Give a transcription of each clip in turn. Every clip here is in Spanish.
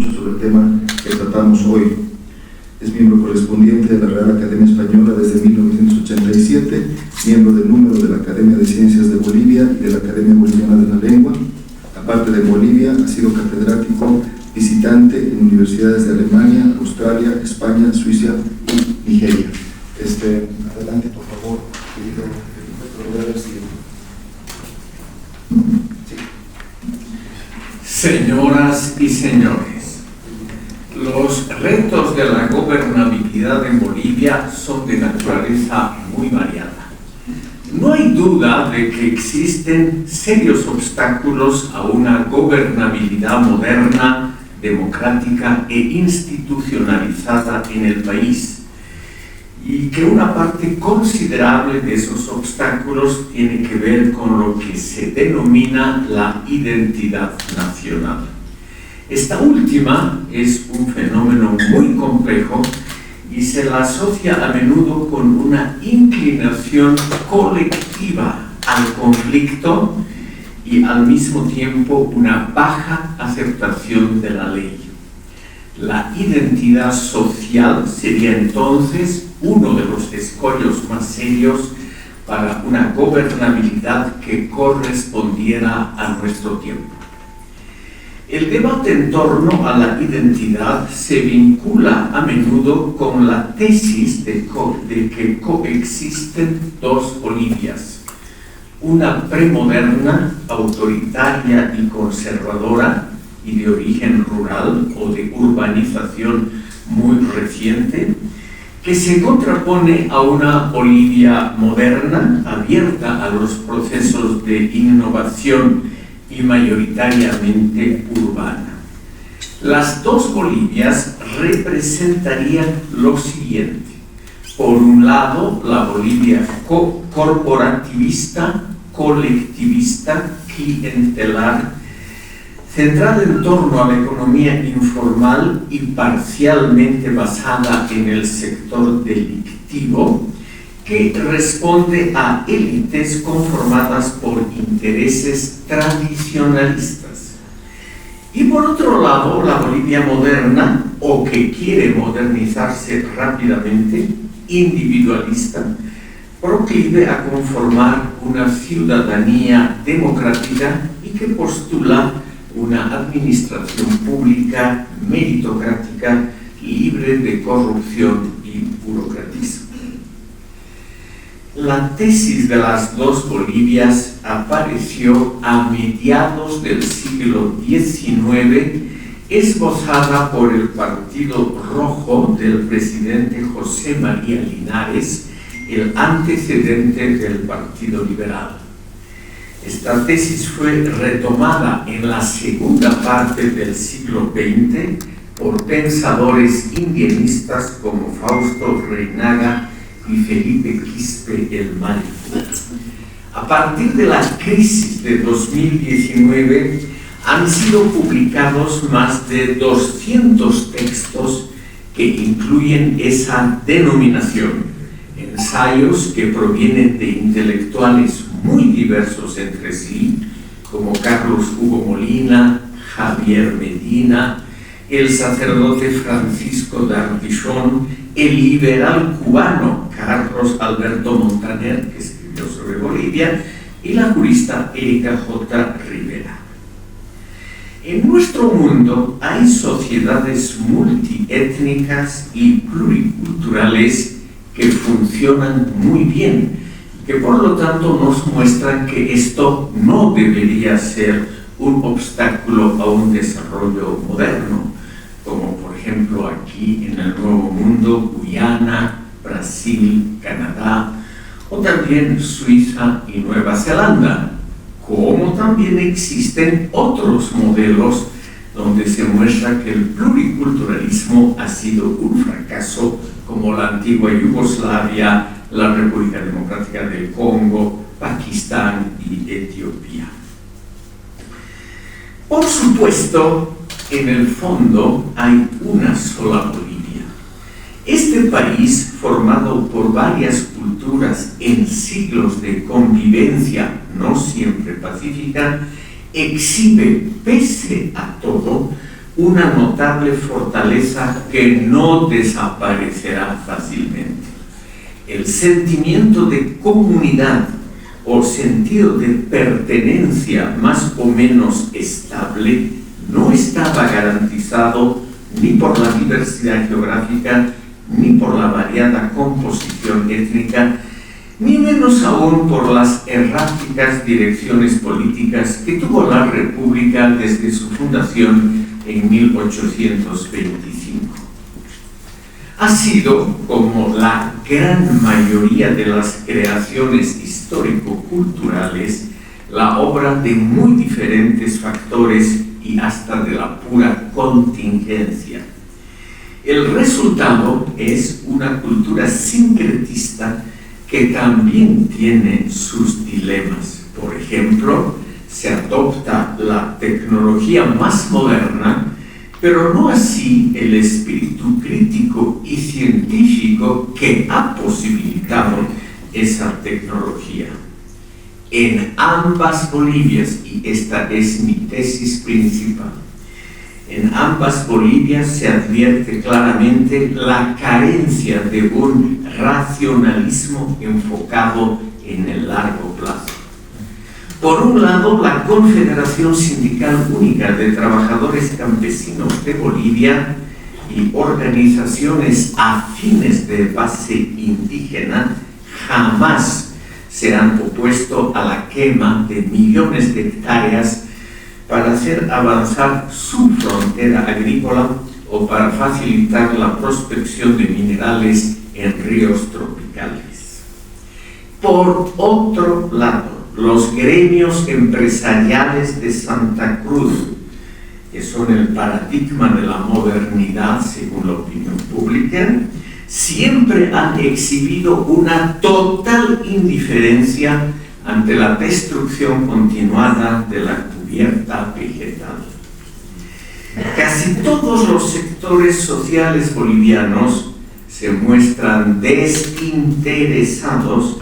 mucho sobre el tema que tratamos hoy. Es miembro correspondiente de la Real Academia Española desde 1987, miembro del número de la Academia de Ciencias de Bolivia y de la Academia Boliviana de la Lengua. Aparte de Bolivia, ha sido catedrático visitante en universidades de Alemania, Australia, España, Suiza y Nigeria. Adelante, por favor, querido Roberto. Señoras y señores, los retos de la gobernabilidad en Bolivia son de naturaleza muy variada. No hay duda de que existen serios obstáculos a una gobernabilidad moderna, democrática e institucionalizada en el país, y que una parte considerable de esos obstáculos tiene que ver con lo que se denomina la identidad nacional. Esta última es un fenómeno muy complejo y se la asocia a menudo con una inclinación colectiva al conflicto y al mismo tiempo una baja aceptación de la ley. La identidad social sería entonces uno de los escollos más serios para una gobernabilidad que correspondiera a nuestro tiempo. El debate en torno a la identidad se vincula a menudo con la tesis de que coexisten dos Bolivias, una premoderna, autoritaria y conservadora, y de origen rural o de urbanización muy reciente, que se contrapone a una Bolivia moderna, abierta a los procesos de innovación y mayoritariamente urbana. Las dos Bolivias representarían lo siguiente: por un lado, la Bolivia corporativista, colectivista, clientelar, centrada en torno a la economía informal y parcialmente basada en el sector delictivo, que responde a élites conformadas por intereses tradicionalistas. Y por otro lado, la Bolivia moderna, o que quiere modernizarse rápidamente, individualista, proclive a conformar una ciudadanía democrática y que postula una administración pública meritocrática, libre de corrupción y burocratismo. La tesis de las dos Bolivias apareció a mediados del siglo XIX, esbozada por el Partido Rojo del presidente José María Linares, el antecedente del Partido Liberal. Esta tesis fue retomada en la segunda parte del siglo XX por pensadores indienistas como Fausto Reynaga y Felipe Quispe el Mágico. A partir de la crisis de 2019 han sido publicados más de 200 textos que incluyen esa denominación, ensayos que provienen de intelectuales muy diversos entre sí, como Carlos Hugo Molina, Javier Medina, el sacerdote Francisco Dardichón, el liberal cubano Carlos Alberto Montaner, que escribió sobre Bolivia, y la jurista Erika J. Rivera. En nuestro mundo hay sociedades multiétnicas y pluriculturales que funcionan muy bien, que por lo tanto nos muestran que esto no debería ser un obstáculo a un desarrollo moderno, como por ejemplo aquí en el Nuevo Mundo, Guyana, Brasil, Canadá, o también Suiza y Nueva Zelanda, como también existen otros modelos donde se muestra que el pluriculturalismo ha sido un fracaso, como la antigua Yugoslavia, la República Democrática del Congo, Pakistán y Etiopía. Por supuesto, en el fondo hay una sola Bolivia. Este país, formado por varias culturas en siglos de convivencia no siempre pacífica, exhibe, pese a todo, una notable fortaleza que no desaparecerá fácilmente. El sentimiento de comunidad o sentido de pertenencia más o menos estable no estaba garantizado ni por la diversidad geográfica, ni por la variada composición étnica, ni menos aún por las erráticas direcciones políticas que tuvo la República desde su fundación en 1825. Ha sido, como la gran mayoría de las creaciones histórico-culturales, la obra de muy diferentes factores y hasta de la pura contingencia. El resultado es una cultura sincretista que también tiene sus dilemas. Por ejemplo, se adopta la tecnología más moderna, pero no así el espíritu crítico y científico que ha posibilitado esa tecnología. En ambas Bolivias, y esta es mi tesis principal, en ambas Bolivias se advierte claramente la carencia de un racionalismo enfocado en el largo plazo. Por un lado, la Confederación Sindical Única de Trabajadores Campesinos de Bolivia y organizaciones afines de base indígena jamás se han opuesto a la quema de millones de hectáreas para hacer avanzar su frontera agrícola o para facilitar la prospección de minerales en ríos tropicales. Por otro lado, los gremios empresariales de Santa Cruz, que son el paradigma de la modernidad según la opinión pública, siempre han exhibido una total indiferencia ante la destrucción continuada de la cubierta vegetal. Casi todos los sectores sociales bolivianos se muestran desinteresados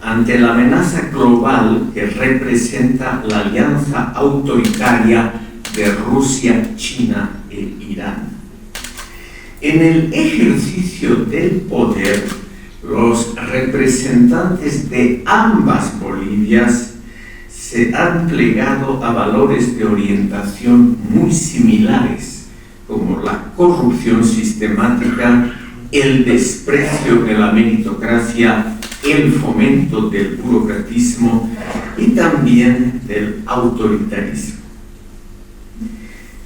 ante la amenaza global que representa la alianza autoritaria de Rusia, China e Irán. En el ejercicio del poder, los representantes de ambas Bolivias se han plegado a valores de orientación muy similares, como la corrupción sistemática, el desprecio de la meritocracia, el fomento del burocratismo y también del autoritarismo.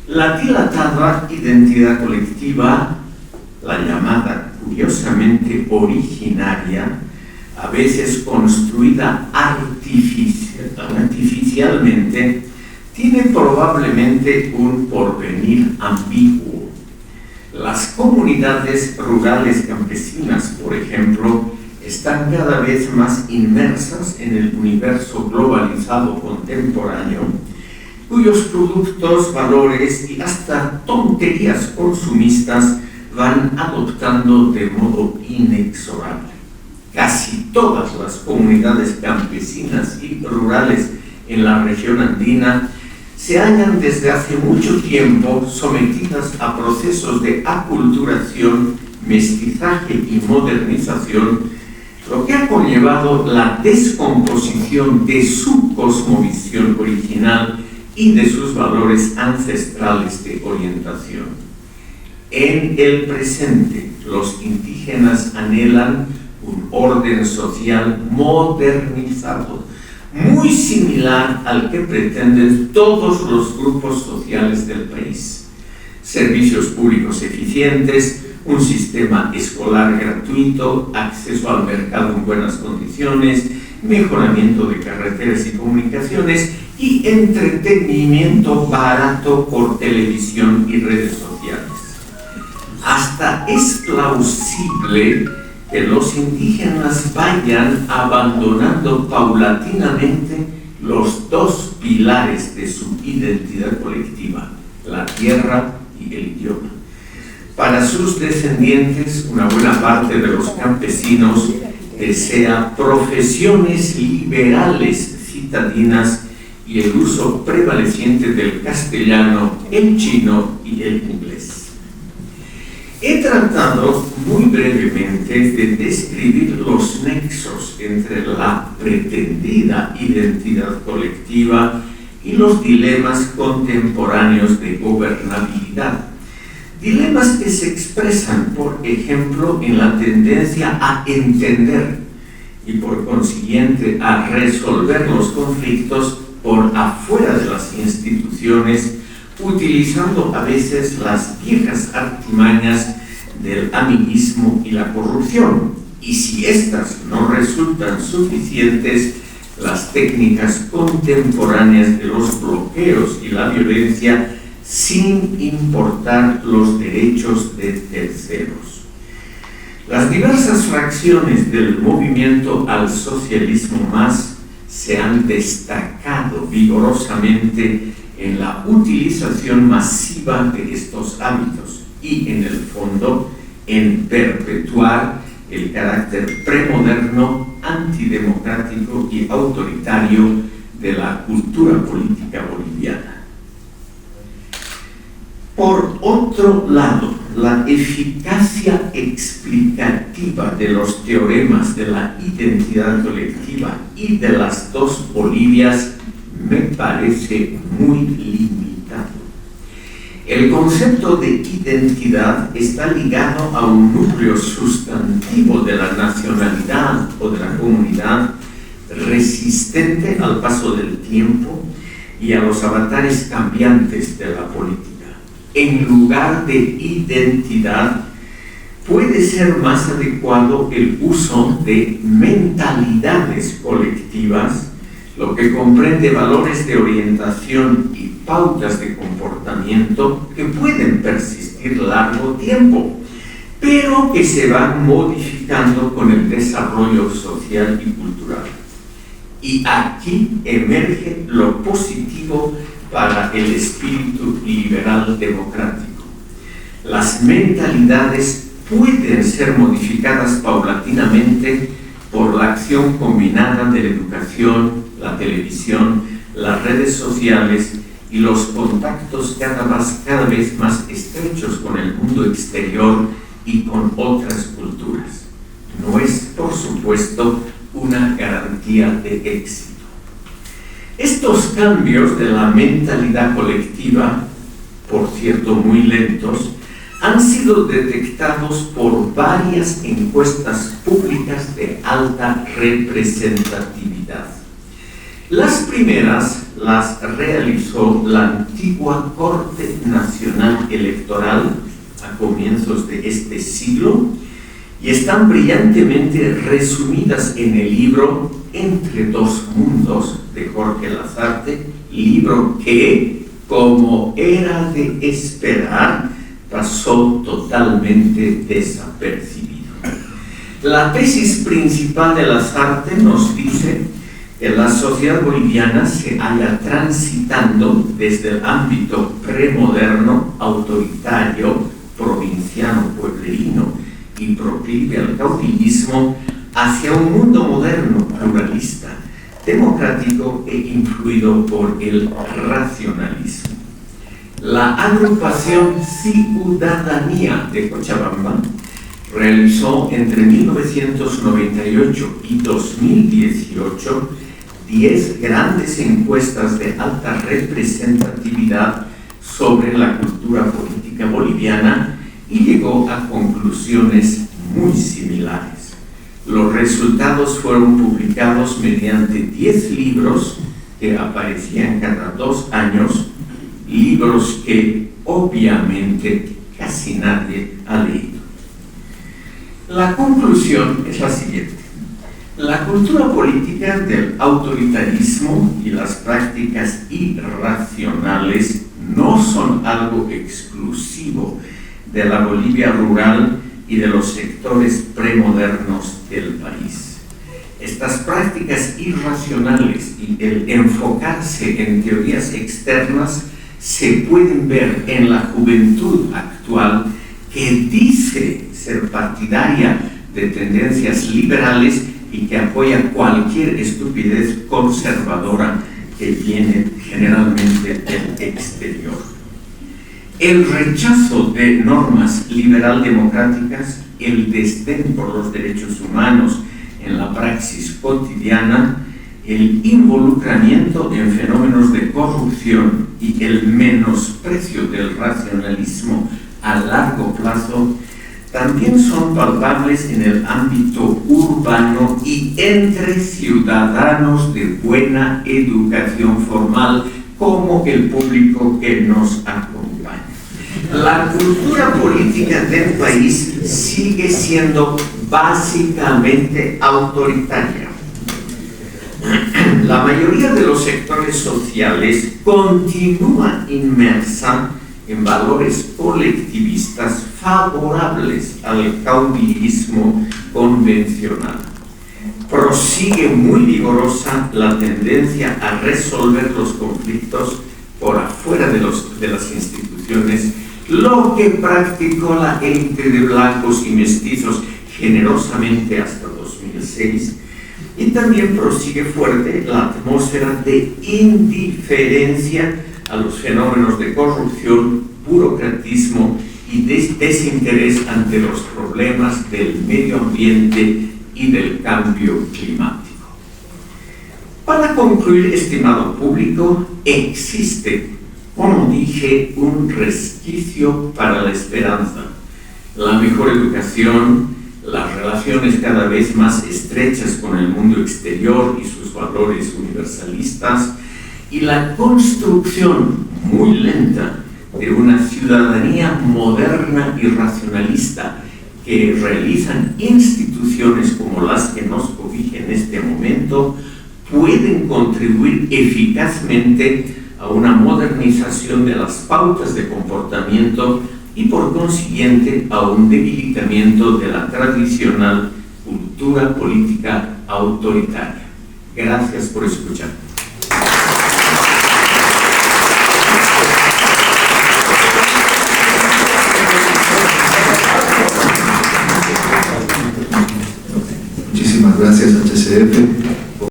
La dilatada identidad colectiva, la llamada curiosamente originaria, a veces construida artificialmente, tiene probablemente un porvenir ambiguo. Las comunidades rurales campesinas, por ejemplo, están cada vez más inmersas en el universo globalizado contemporáneo, cuyos productos, valores y hasta tonterías consumistas van adoptando de modo inexorable. Casi todas las comunidades campesinas y rurales en la región andina se hallan desde hace mucho tiempo sometidas a procesos de aculturación, mestizaje y modernización, lo que ha conllevado la descomposición de su cosmovisión original y de sus valores ancestrales de orientación. En el presente, los indígenas anhelan un orden social modernizado, muy similar al que pretenden todos los grupos sociales del país. Servicios públicos eficientes, un sistema escolar gratuito, acceso al mercado en buenas condiciones, mejoramiento de carreteras y comunicaciones y entretenimiento barato por televisión y redes sociales. Hasta es plausible que los indígenas vayan abandonando paulatinamente los dos pilares de su identidad colectiva, la tierra y el idioma. Para sus descendientes, una buena parte de los campesinos desea profesiones liberales citadinas y el uso prevaleciente del castellano el chino y el inglés. He tratado muy brevemente de describir los nexos entre la pretendida identidad colectiva y los dilemas contemporáneos de gobernabilidad. Dilemas que se expresan, por ejemplo, en la tendencia a entender y por consiguiente a resolver los conflictos por afuera de las instituciones, utilizando a veces las viejas artimañas del amiguismo y la corrupción. Y si éstas no resultan suficientes, las técnicas contemporáneas de los bloqueos y la violencia, sin importar los derechos de terceros. Las diversas fracciones del movimiento al socialismo más se han destacado vigorosamente en la utilización masiva de estos hábitos y, en el fondo, en perpetuar el carácter premoderno, antidemocrático y autoritario de la cultura política boliviana. Por otro lado, la eficacia explicativa de los teoremas de la identidad colectiva y de las dos Bolivias me parece muy limitado. El concepto de identidad está ligado a un núcleo sustantivo de la nacionalidad o de la comunidad, resistente al paso del tiempo y a los avatares cambiantes de la política. En lugar de identidad, puede ser más adecuado el uso de mentalidades colectivas, lo que comprende valores de orientación y pautas de comportamiento que pueden persistir largo tiempo, pero que se van modificando con el desarrollo social y cultural. Y aquí emerge lo positivo para el espíritu liberal democrático. Las mentalidades pueden ser modificadas paulatinamente por la acción combinada de la educación, la televisión, las redes sociales y los contactos cada vez más estrechos con el mundo exterior y con otras culturas. No es, por supuesto, una garantía de éxito. Estos cambios de la mentalidad colectiva, por cierto muy lentos, han sido detectados por varias encuestas públicas de alta representatividad. Las primeras las realizó la antigua Corte Nacional Electoral a comienzos de este siglo y están brillantemente resumidas en el libro Entre dos mundos de Jorge Lasarte, libro que, como era de esperar, pasó totalmente desapercibido. La tesis principal de Lasarte nos dice que la sociedad boliviana se halla transitando desde el ámbito premoderno, autoritario, provinciano, pueblerino y proclive al caudillismo hacia un mundo moderno, pluralista, democrático e influido por el racionalismo. La agrupación Ciudadanía de Cochabamba realizó entre 1998 y 2018 10 grandes encuestas de alta representatividad sobre la cultura política boliviana y llegó a conclusiones muy similares. Los resultados fueron publicados mediante 10 libros que aparecían cada 2 años, libros que obviamente casi nadie ha leído. La conclusión es la siguiente. La cultura política del autoritarismo y las prácticas irracionales no son algo exclusivo de la Bolivia rural y de los sectores premodernos del país. Estas prácticas irracionales y el enfocarse en teorías externas se pueden ver en la juventud actual que dice ser partidaria de tendencias liberales y que apoya cualquier estupidez conservadora que viene generalmente del exterior. El rechazo de normas liberal-democráticas, el desdén por los derechos humanos en la praxis cotidiana, el involucramiento en fenómenos de corrupción y el menosprecio del racionalismo a largo plazo también son palpables en el ámbito urbano y entre ciudadanos de buena educación formal, como el público que nos acompaña. La cultura política del país sigue siendo básicamente autoritaria. La mayoría de los sectores sociales continúa inmersa en valores colectivistas favorables al caudillismo convencional. Prosigue muy vigorosa la tendencia a resolver los conflictos por afuera de las instituciones, lo que practicó la élite de blancos y mestizos generosamente hasta 2006, y también prosigue fuerte la atmósfera de indiferencia a los fenómenos de corrupción, burocratismo y desinterés ante los problemas del medio ambiente y del cambio climático. Para concluir, estimado público, existe, como dije, un resquicio para la esperanza, la mejor educación, las relaciones cada vez más estrechas con el mundo exterior y sus valores universalistas, y la construcción muy lenta de una ciudadanía moderna y racionalista que realizan instituciones como las que nos cobijan en este momento, pueden contribuir eficazmente a una modernización de las pautas de comportamiento y por consiguiente a un debilitamiento de la tradicional cultura política autoritaria. Gracias por escuchar. Muchísimas gracias, HCF.